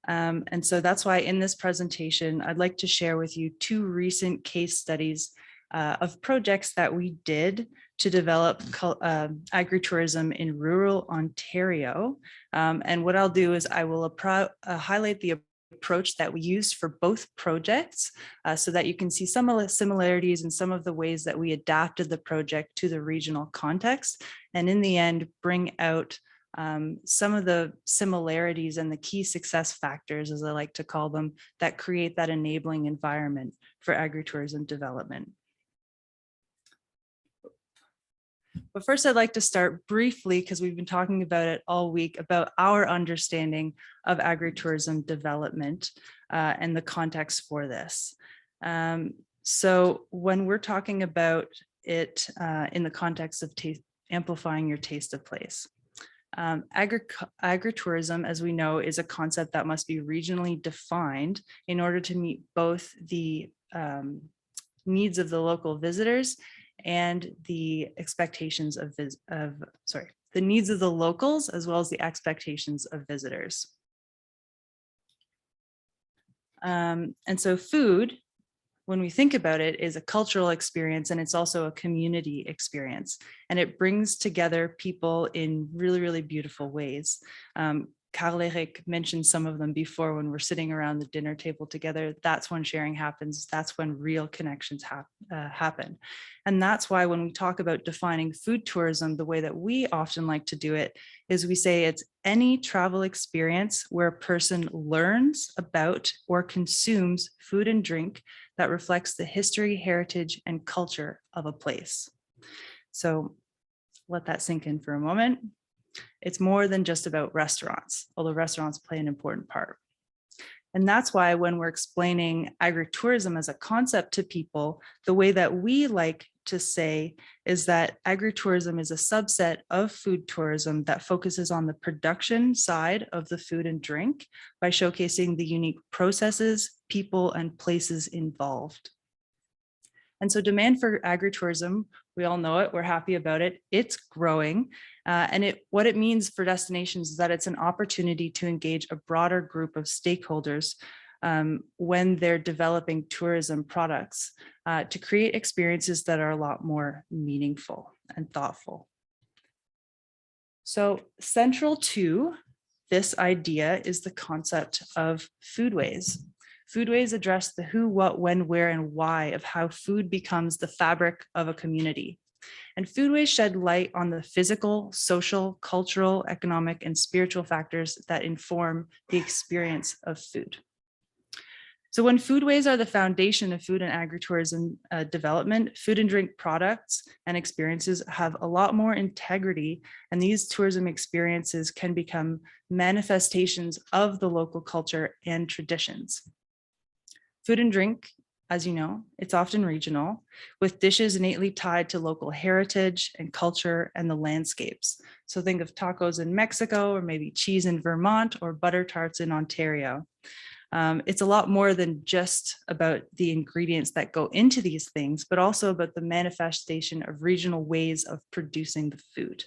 And so that's why in this presentation, I'd like to share with you two recent case studies of projects that we did to develop agritourism in rural Ontario. And what I'll do is I will highlight the approach that we used for both projects so that you can see some of the similarities and some of the ways that we adapted the project to the regional context. And in the end, bring out some of the similarities and the key success factors, as I like to call them, that create that enabling environment for agritourism development. But first, I'd like to start briefly, because we've been talking about it all week, about our understanding of agritourism development and the context for this. So when we're talking about it in the context of amplifying your taste of place, agritourism, as we know, is a concept that must be regionally defined in order to meet both the needs of the local visitors and the expectations of the needs of the locals, as well as the expectations of visitors. And so food, when we think about it, is a cultural experience, and it's also a community experience, and it brings together people in really, really beautiful ways. Karl-Erik mentioned some of them before. When we're sitting around the dinner table together, that's when sharing happens. That's when real connections happen. And that's why when we talk about defining food tourism, the way that we often like to do it is we say it's any travel experience where a person learns about or consumes food and drink that reflects the history, heritage, and culture of a place. So let that sink in for a moment. It's more than just about restaurants, although restaurants play an important part. And that's why when we're explaining agritourism as a concept to people, the way that we like to say is that agritourism is a subset of food tourism that focuses on the production side of the food and drink by showcasing the unique processes, people, and places involved. And so demand for agritourism, we all know it, we're happy about it, it's growing. And what it means for destinations is that it's an opportunity to engage a broader group of stakeholders when they're developing tourism products to create experiences that are a lot more meaningful and thoughtful. So central to this idea is the concept of foodways. Foodways address the who, what, when, where, and why of how food becomes the fabric of a community. And foodways shed light on the physical, social, cultural, economic, and spiritual factors that inform the experience of food. So when foodways are the foundation of food and agritourism development, food and drink products and experiences have a lot more integrity, and these tourism experiences can become manifestations of the local culture and traditions. Food and drink as you know, it's often regional, with dishes innately tied to local heritage and culture and the landscapes. So think of tacos in Mexico, or maybe cheese in Vermont, or butter tarts in Ontario. It's a lot more than just about the ingredients that go into these things, but also about the manifestation of regional ways of producing the food.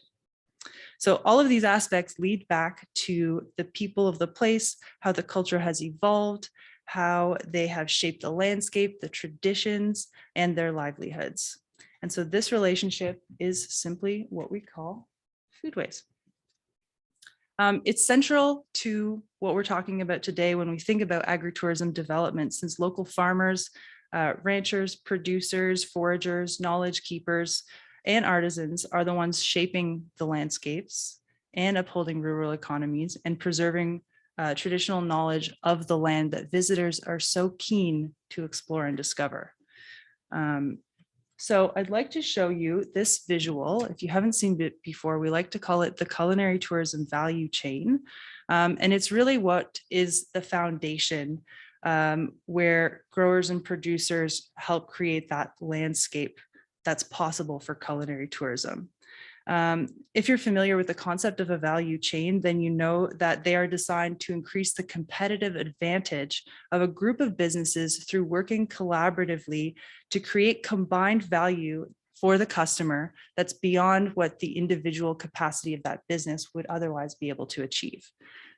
So all of these aspects lead back to the people of the place, how the culture has evolved, how they have shaped the landscape, the traditions, and their livelihoods. And so this relationship is simply what we call foodways. It's central to what we're talking about today when we think about agritourism development, since local farmers, ranchers, producers, foragers, knowledge keepers, and artisans are the ones shaping the landscapes and upholding rural economies and preserving traditional knowledge of the land that visitors are so keen to explore and discover. So I'd like to show you this visual. If you haven't seen it before, we like to call it the culinary tourism value chain. And it's really what is the foundation where growers and producers help create that landscape that's possible for culinary tourism. If you're familiar with the concept of a value chain, then you know that they are designed to increase the competitive advantage of a group of businesses through working collaboratively to create combined value for the customer that's beyond what the individual capacity of that business would otherwise be able to achieve.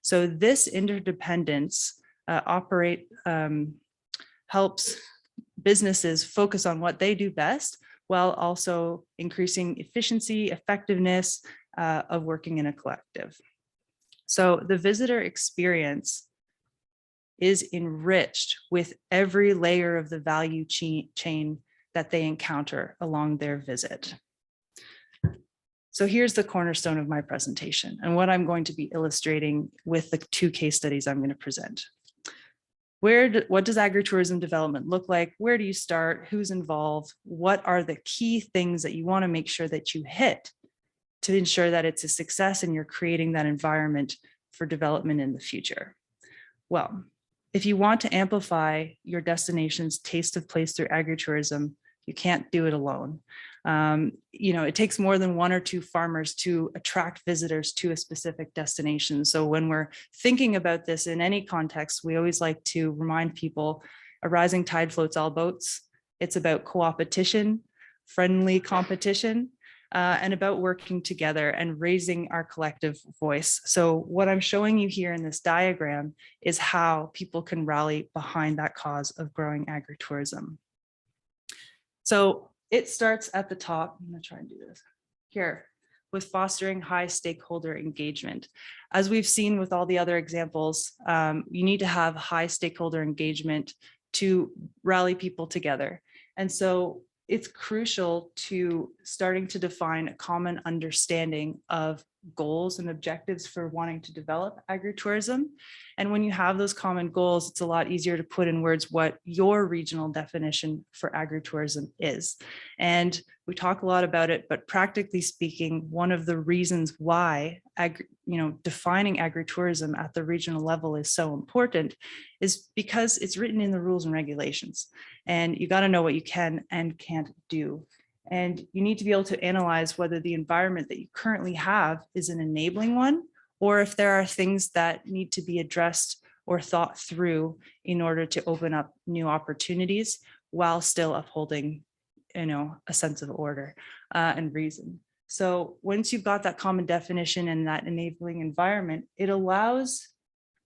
So this interdependence helps businesses focus on what they do best, while also increasing efficiency, effectiveness of working in a collective. So the visitor experience is enriched with every layer of the value chain that they encounter along their visit. So here's the cornerstone of my presentation and what I'm going to be illustrating with the two case studies I'm going to present. What does agritourism development look like? Where do you start? Who's involved? What are the key things that you want to make sure that you hit to ensure that it's a success and you're creating that environment for development in the future? Well, if you want to amplify your destination's taste of place through agritourism, you can't do it alone. It takes more than one or two farmers to attract visitors to a specific destination. So when we're thinking about this in any context, we always like to remind people a rising tide floats all boats. It's about co-opetition, friendly competition, and about working together and raising our collective voice. So what I'm showing you here in this diagram is how people can rally behind that cause of growing agritourism. So it starts at the top. I'm going to try and do this here with fostering high stakeholder engagement. As we've seen with all the other examples, you need to have high stakeholder engagement to rally people together. And so it's crucial to starting to define a common understanding of goals and objectives for wanting to develop agritourism. And when you have those common goals, it's a lot easier to put in words what your regional definition for agritourism is. And we talk a lot about it, but practically speaking, one of the reasons why defining agritourism at the regional level is so important is because it's written in the rules and regulations. And you got to know what you can and can't do. And you need to be able to analyze whether the environment that you currently have is an enabling one, or if there are things that need to be addressed or thought through in order to open up new opportunities while still upholding, a sense of order and reason. So once you've got that common definition and that enabling environment, it allows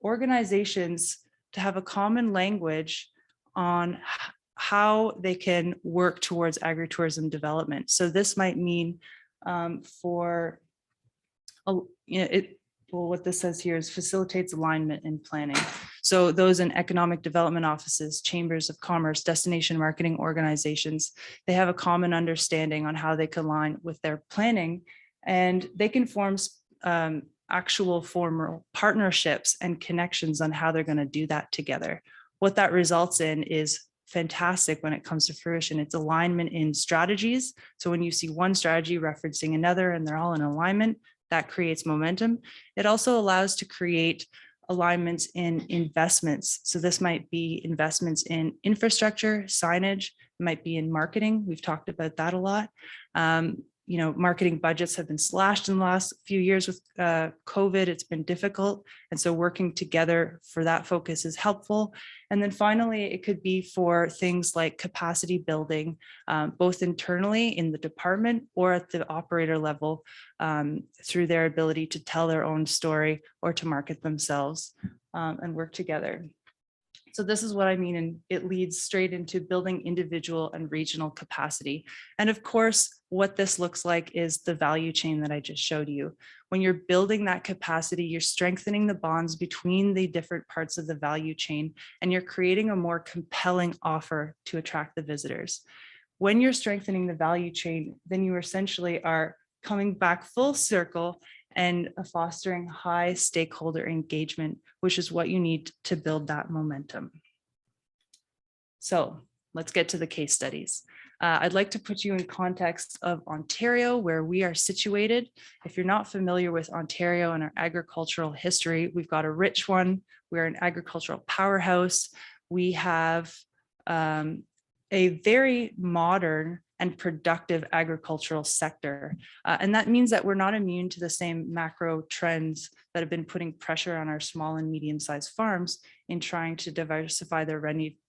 organizations to have a common language on how they can work towards agritourism development. So this might mean what this says here is facilitates alignment in planning. So those in economic development offices, chambers of commerce, destination marketing organizations, they have a common understanding on how they can align with their planning, and they can form actual formal partnerships and connections on how they're going to do that together. What that results in is fantastic when it comes to fruition. It's alignment in strategies. So when you see one strategy referencing another and they're all in alignment, that creates momentum. It also allows to create alignments in investments. So this might be investments in infrastructure, signage, it might be in marketing. We've talked about that a lot. You know, marketing budgets have been slashed in the last few years with COVID. It's been difficult. And so working together for that focus is helpful. And then finally, it could be for things like capacity building, both internally in the department or at the operator level, through their ability to tell their own story or to market themselves and work together. So this is what I mean, and it leads straight into building individual and regional capacity. And of course, what this looks like is the value chain that I just showed you. When you're building that capacity, you're strengthening the bonds between the different parts of the value chain, and you're creating a more compelling offer to attract the visitors. When you're strengthening the value chain, then you essentially are coming back full circle and fostering high stakeholder engagement, which is what you need to build that momentum. So let's get to the case studies. I'd like to put you in context of Ontario, where we are situated. If you're not familiar with Ontario and our agricultural history, we've got a rich one. We're an agricultural powerhouse. We have a very modern and productive agricultural sector. And that means that we're not immune to the same macro trends that have been putting pressure on our small and medium-sized farms in trying to diversify their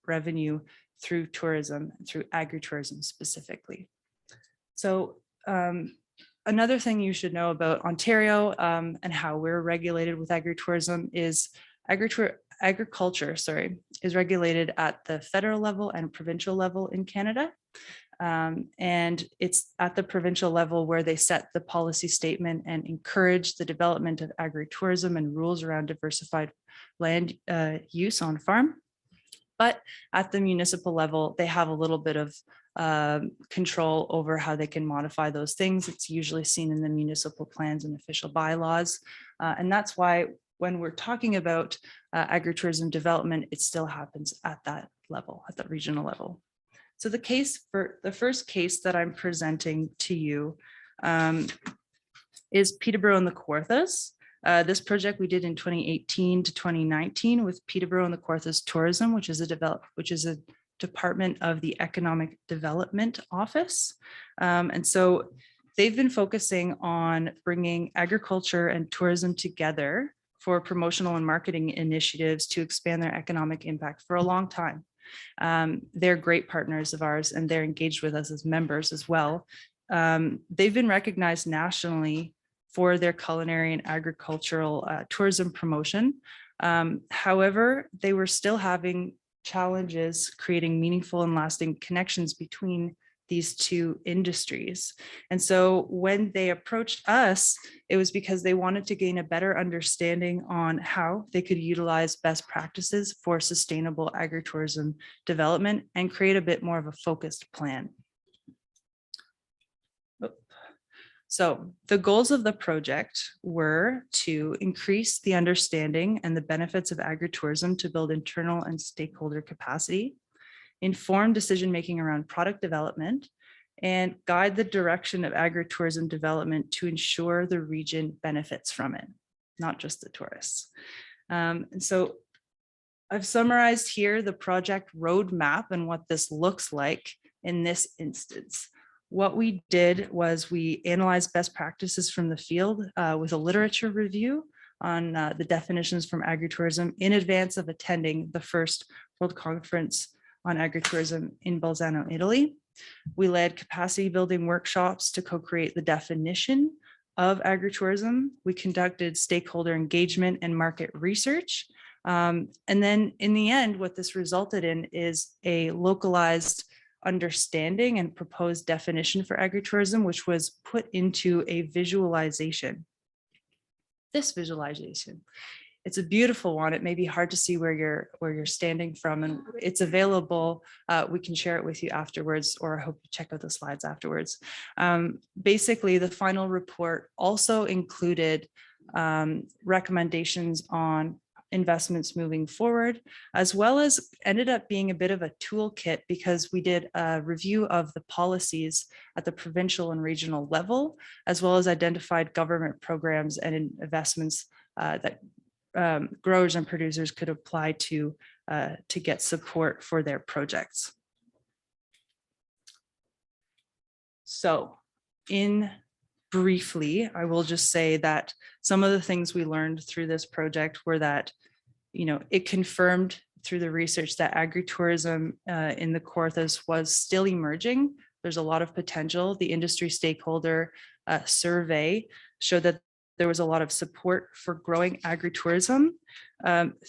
revenue through tourism, through agritourism specifically. So another thing you should know about Ontario and how we're regulated with agritourism is agriculture is regulated at the federal level and provincial level in Canada. And it's at the provincial level where they set the policy statement and encourage the development of agritourism and rules around diversified land use on farm. But at the municipal level, they have a little bit of control over how they can modify those things. It's usually seen in the municipal plans and official bylaws. And that's why when we're talking about agritourism development, it still happens at that level, at the regional level. So the first case that I'm presenting to you is Peterborough and the Kawarthas. This project we did in 2018 to 2019 with Peterborough and the Kawarthas Tourism, which is a department of the Economic Development Office. And so they've been focusing on bringing agriculture and tourism together for promotional and marketing initiatives to expand their economic impact for a long time. They're great partners of ours, and they're engaged with us as members as well. They've been recognized nationally for their culinary and agricultural tourism promotion. However, they were still having challenges creating meaningful and lasting connections between these two industries. And so when they approached us, it was because they wanted to gain a better understanding on how they could utilize best practices for sustainable agritourism development and create a bit more of a focused plan. So the goals of the project were to increase the understanding and the benefits of agritourism to build internal and stakeholder capacity, inform decision-making around product development, and guide the direction of agritourism development to ensure the region benefits from it, not just the tourists. And so I've summarized here the project roadmap and what this looks like in this instance. What we did was we analyzed best practices from the field with a literature review on the definitions from agritourism in advance of attending the first World Conference on Agritourism in Bolzano, Italy. We led capacity building workshops to co-create the definition of agritourism. We conducted stakeholder engagement and market research. And then in the end, what this resulted in is a localized understanding and proposed definition for agritourism, which was put into a visualization. This visualization. It's a beautiful one. It may be hard to see where you're standing from, and it's available. We can share it with you afterwards, or I hope you check out the slides afterwards. Basically, the final report also included recommendations on investments moving forward, as well as ended up being a bit of a toolkit because we did a review of the policies at the provincial and regional level, as well as identified government programs and investments that growers and producers could apply to get support for their projects. So briefly, I will just say that some of the things we learned through this project were that, it confirmed through the research that agritourism in the Kawarthas was still emerging. There's a lot of potential. The industry stakeholder survey showed that there was a lot of support for growing agritourism.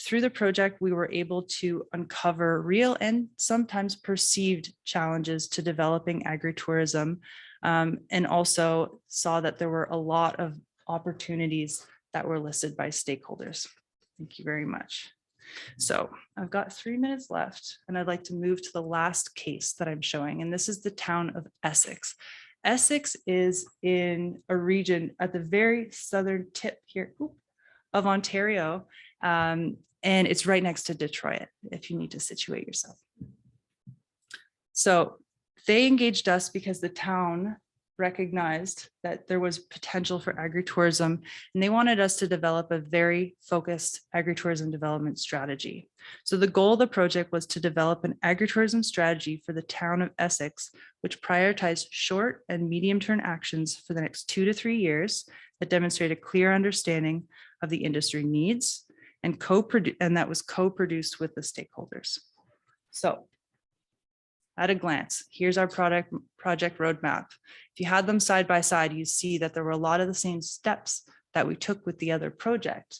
Through the project, we were able to uncover real and sometimes perceived challenges to developing agritourism, and also saw that there were a lot of opportunities that were listed by stakeholders. Thank you very much. So I've got 3 minutes left, and I'd like to move to the last case that I'm showing, and this is the town of Essex. Essex is in a region at the very southern tip here of Ontario, and it's right next to Detroit, if you need to situate yourself. So they engaged us because the town recognized that there was potential for agritourism, and they wanted us to develop a very focused agritourism development strategy. So the goal of the project was to develop an agritourism strategy for the town of Essex, which prioritized short and medium-term actions for the next 2 to 3 years that demonstrate a clear understanding of the industry needs and that was co-produced with the stakeholders. So at a glance, here's our project roadmap. If you had them side by side, you see that there were a lot of the same steps that we took with the other project.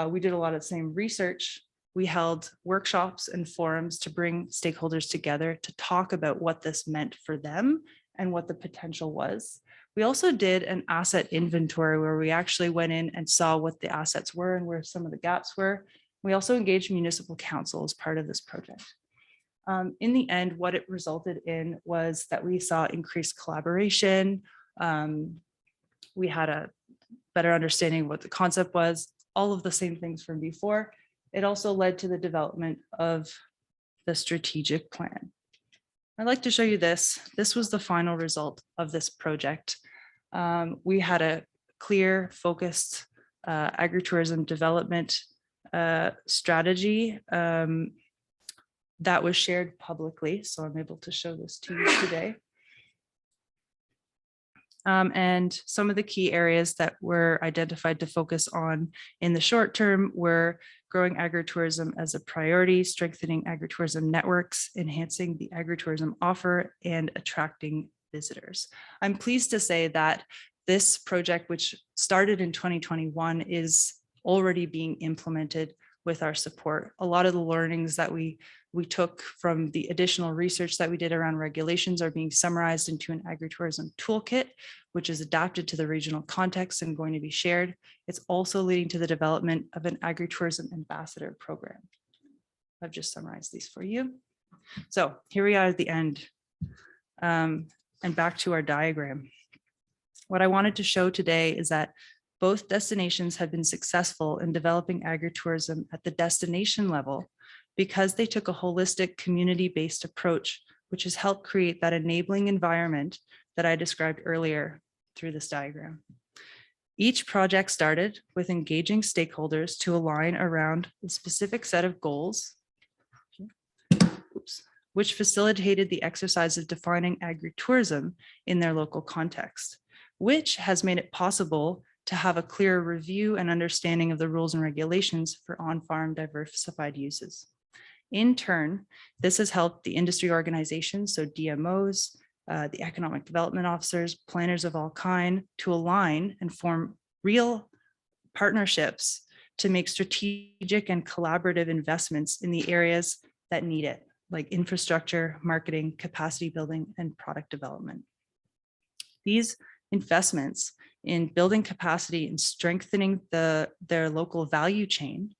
We did a lot of the same research. We held workshops and forums to bring stakeholders together to talk about what this meant for them and what the potential was. We also did an asset inventory where we actually went in and saw what the assets were and where some of the gaps were. We also engaged municipal council as part of this project. In the end, what it resulted in was that we saw increased collaboration. We had a better understanding of what the concept was, all of the same things from before. It also led to the development of the strategic plan. I'd like to show you this. This was the final result of this project. We had a clear, focused agritourism development strategy that was shared publicly. So I'm able to show this to you today. And some of the key areas that were identified to focus on in the short term were growing agritourism as a priority, strengthening agritourism networks, enhancing the agritourism offer, and attracting visitors. I'm pleased to say that this project, which started in 2021, is already being implemented with our support. A lot of the learnings that we took from the additional research that we did around regulations are being summarized into an agritourism toolkit, which is adapted to the regional context and going to be shared. It's also leading to the development of an agritourism ambassador program. I've just summarized these for you. So here we are at the end, and back to our diagram. What I wanted to show today is that both destinations have been successful in developing agritourism at the destination level because they took a holistic community-based approach, which has helped create that enabling environment that I described earlier through this diagram. Each project started with engaging stakeholders to align around a specific set of goals, which facilitated the exercise of defining agritourism in their local context, which has made it possible to have a clear review and understanding of the rules and regulations for on-farm diversified uses. In turn, this has helped the industry organizations, so DMOs, the economic development officers, planners of all kind, to align and form real partnerships to make strategic and collaborative investments in the areas that need it, like infrastructure, marketing, capacity building, and product development. These investments in building capacity and strengthening their local value chain,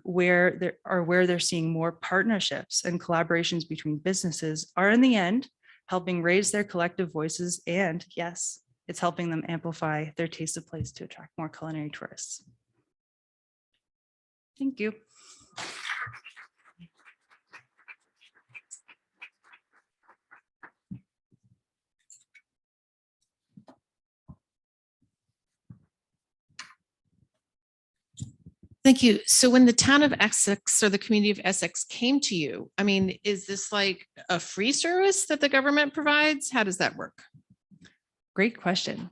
where they're seeing more partnerships and collaborations between businesses, are in the end helping raise their collective voices, and yes, it's helping them amplify their taste of place to attract more culinary tourists. Thank you. Thank you. So when the town of Essex or the community of Essex came to you, I mean, is this like a free service that the government provides? How does that work? Great question.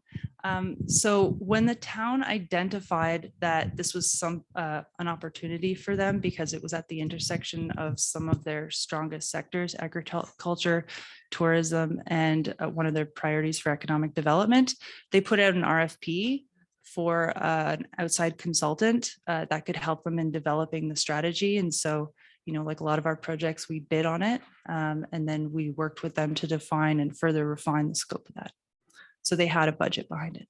So when the town identified that this was an opportunity for them because it was at the intersection of some of their strongest sectors, agriculture, tourism, and one of their priorities for economic development, they put out an RFP for an outside consultant that could help them in developing the strategy. And so, you know, like a lot of our projects, we bid on it, and then we worked with them to define and further refine the scope of that. So they had a budget behind it.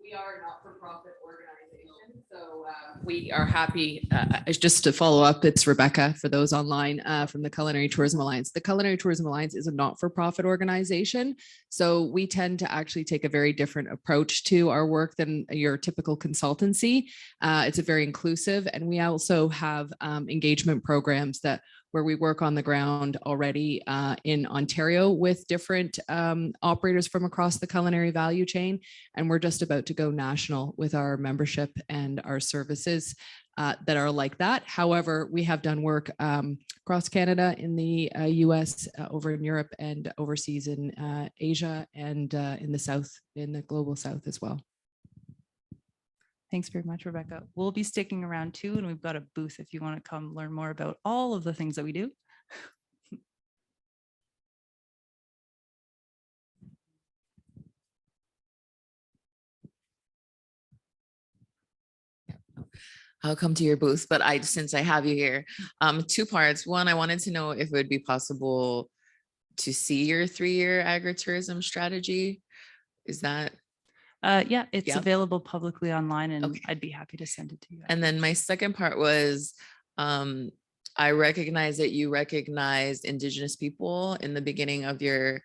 We are a not-for-profit organization, so we are happy. Just to follow up, it's Rebecca for those online from the Culinary Tourism Alliance. The Culinary Tourism Alliance is a not-for-profit organization, so we tend to actually take a very different approach to our work than your typical consultancy. It's a very inclusive, and we also have engagement programs where we work on the ground already in Ontario with different operators from across the culinary value chain. And we're just about to go national with our membership and our services that are like that. However, we have done work across Canada, in the US, over in Europe, and overseas in Asia, and in the South, in the global South as well. Thanks very much, Rebecca. We'll be sticking around too, and we've got a booth if you want to come learn more about all of the things that we do. I'll come to your booth, but since I have you here, two parts. One, I wanted to know if it would be possible to see your 3-year agritourism strategy. Is that? Yeah, it's Yep. available publicly online, and Okay. I'd be happy to send it to you. And then my second part was, I recognize that you recognized Indigenous people in the beginning of your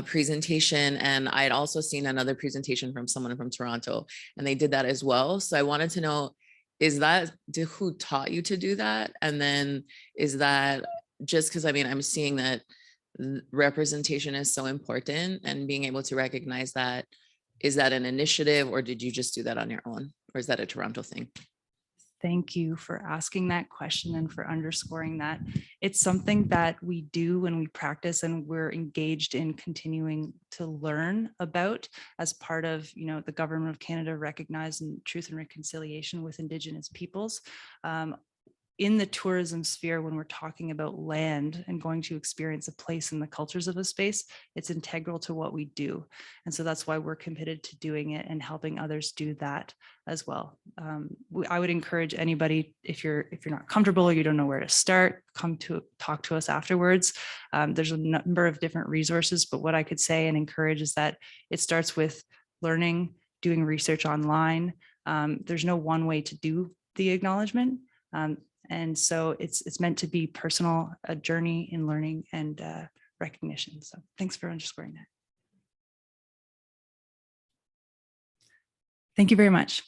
presentation. And I'd also seen another presentation from someone from Toronto, and they did that as well. So I wanted to know, who taught you to do that? And then is that just because, I mean, I'm seeing that representation is so important, and being able to recognize that, is that an initiative, or did you just do that on your own? Or is that a Toronto thing? Thank you for asking that question and for underscoring that. It's something that we do when we practice, and we're engaged in continuing to learn about as part of, you know, the Government of Canada recognizing Truth and Reconciliation with Indigenous peoples. In the tourism sphere, when we're talking about land and going to experience a place in the cultures of a space, it's integral to what we do. And so that's why we're committed to doing it and helping others do that as well. I would encourage anybody, if you're not comfortable or you don't know where to start, come to talk to us afterwards. There's a number of different resources, but what I could say and encourage is that it starts with learning, doing research online. There's no one way to do the acknowledgement. And so it's meant to be personal, a journey in learning and recognition. So thanks for underscoring that. Thank you very much.